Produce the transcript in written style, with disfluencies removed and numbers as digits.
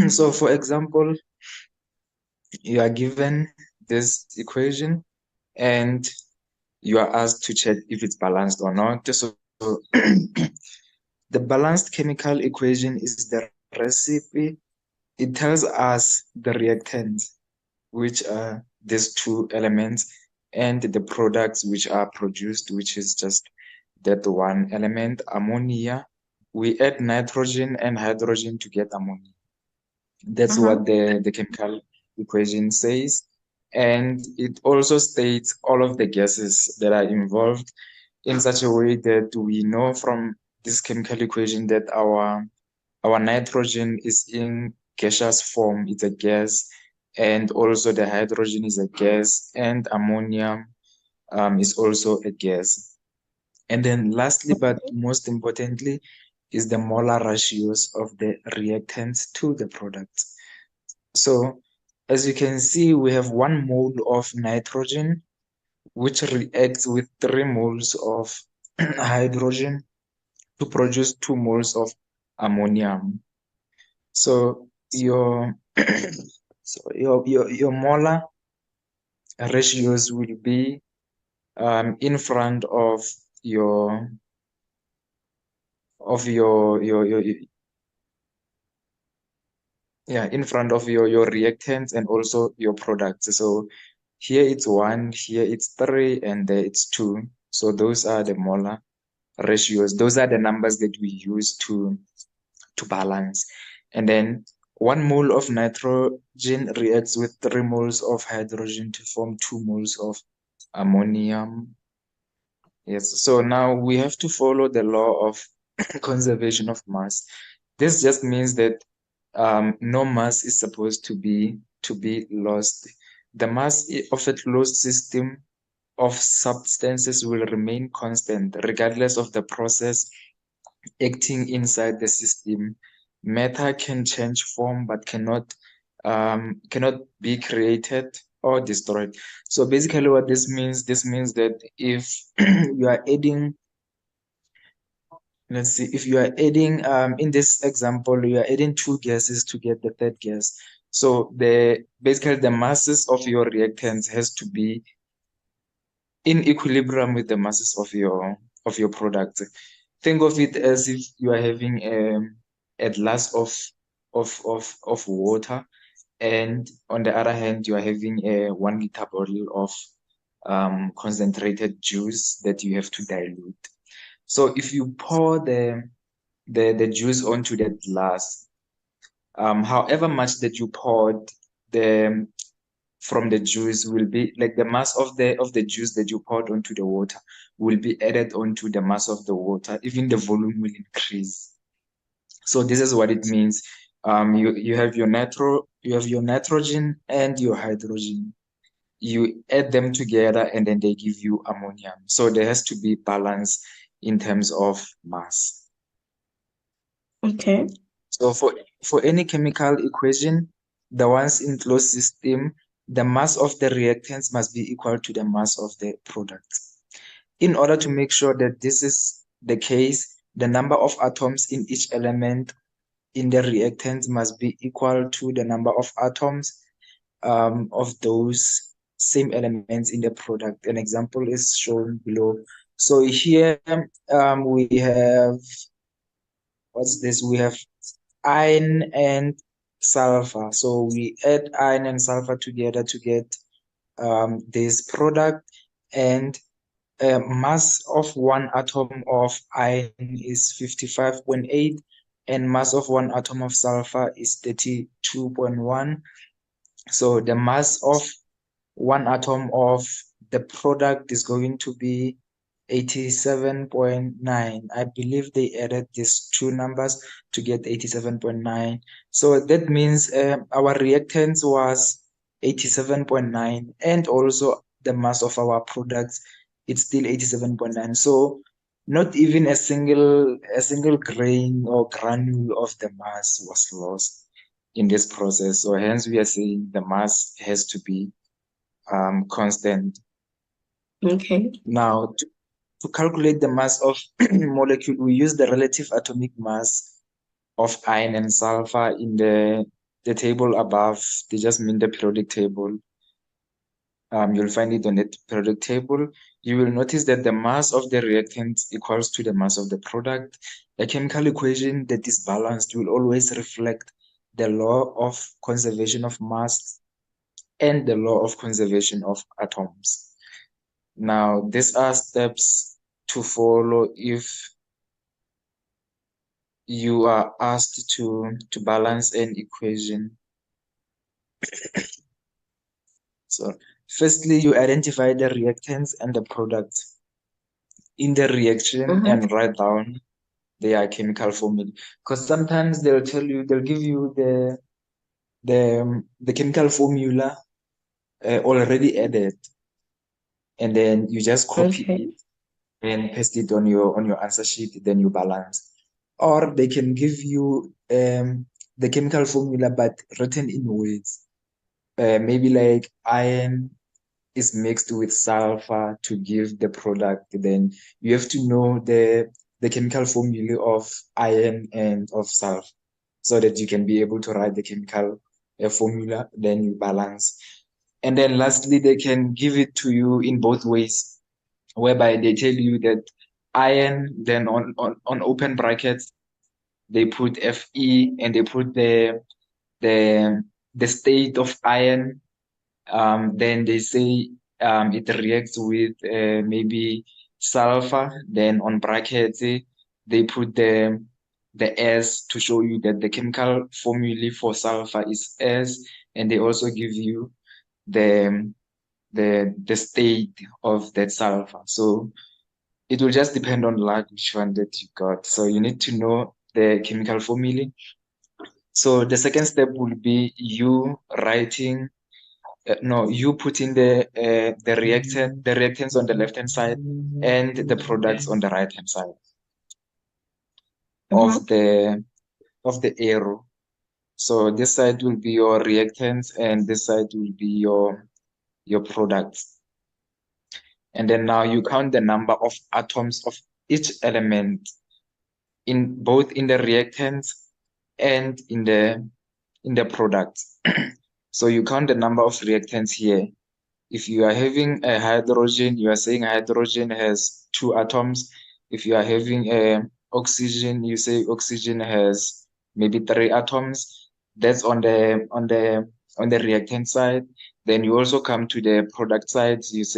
So for example, you are given this equation and you are asked to check if it's balanced or not. So the balanced chemical equation is the recipe. It tells us the reactants, which are these two elements, and the products which are produced, which is just that one element, ammonia. We add nitrogen and hydrogen to get ammonia. That's Uh-huh. what the chemical equation says. And it also states all of the gases that are involved in such a way that we know from this chemical equation that our nitrogen is in gaseous form, it's a gas, and also the hydrogen is a gas, and ammonia is also a gas. And then lastly, but most importantly, is the molar ratios of the reactants to the products. So as you can see, we have 1 mole of nitrogen, which reacts with 3 moles of hydrogen to produce 2 moles of ammonium. So your molar ratios will be in front of your of your yeah, in front of your reactants and also your products. So here it's 1, here it's 3, and there it's 2. So those are the molar ratios. Those are the numbers that we use to balance. And then 1 mole of nitrogen reacts with 3 moles of hydrogen to form 2 moles of ammonium. Yes, so now we have to follow the law of conservation of mass. This just means that no mass is supposed to be lost. The mass of a closed system of substances will remain constant regardless of the process acting inside the system. Matter can change form but cannot be created or destroyed. So basically what this means that if you are adding, let's see, if you are adding in this example, you are adding 2 gases to get the third gas. So the basically the masses of your reactants has to be in equilibrium with the masses of your product. Think of it as if you are having a glass of water, and on the other hand, you are having a 1 liter bottle of concentrated juice that you have to dilute. So if you pour the juice onto that glass, however much that you poured, the from the juice will be like the mass of the juice that you poured onto the water will be added onto the mass of the water. Even the volume will increase. So this is what it means. You have your nitrogen and your hydrogen. You add them together and then they give you ammonium. So there has to be balance in terms of mass. Okay. So for any chemical equation, the ones in closed system, the mass of the reactants must be equal to the mass of the product. In order to make sure that this is the case, the number of atoms in each element in the reactant must be equal to the number of atoms of those same elements in the product. An example is shown below. So here we have, what's this? We have iron and sulfur. So we add iron and sulfur together to get this product, and mass of one atom of iron is 55.8, and mass of one atom of sulfur is 32.1. So the mass of one atom of the product is going to be 87.9. I believe they added these two numbers to get 87.9. So that means our reactants was 87.9, and also the mass of our products, it's still 87.9. So not even a single grain or granule of the mass was lost in this process. So hence we are saying the mass has to be constant. Okay. Now, to calculate the mass of molecule, we use the relative atomic mass of iron and sulfur in the table above. They just mean the periodic table. You'll find it on the periodic table. You will notice that the mass of the reactant equals to the mass of the product. A chemical equation that is balanced will always reflect the law of conservation of mass and the law of conservation of atoms. Now, these are steps to follow if you are asked to balance an equation. So, firstly, you identify the reactants and the products in the reaction and write down their chemical formula. Because sometimes they'll give you the chemical formula already added, and then you just copy it and paste it on your answer sheet, then you balance. Or they can give you the chemical formula but written in words. Maybe like iron is mixed with sulfur to give the product. Then you have to know the chemical formula of iron and of sulfur so that you can be able to write the chemical formula, then you balance. And then lastly, they can give it to you in both ways, whereby they tell you that iron, then on open brackets, they put Fe and they put the state of iron. Then they say it reacts with maybe sulfur. Then on brackets, they put the S to show you that the chemical formula for sulfur is S, and they also give you the the state of that sulfur. So it will just depend on luck which one that you got. So you need to know the chemical formula. So the second step will be you writing, you putting the reactants on the left hand side and the products on the right hand side of the arrow. So this side will be your reactants and this side will be your products. And then now you count the number of atoms of each element in both in the reactants and in the products. So you count the number of reactants here. If you are having a hydrogen, you are saying hydrogen has 2 atoms. If you are having a oxygen, you say oxygen has maybe 3 atoms. That's on the reactant side. Then you also come to the product side. You say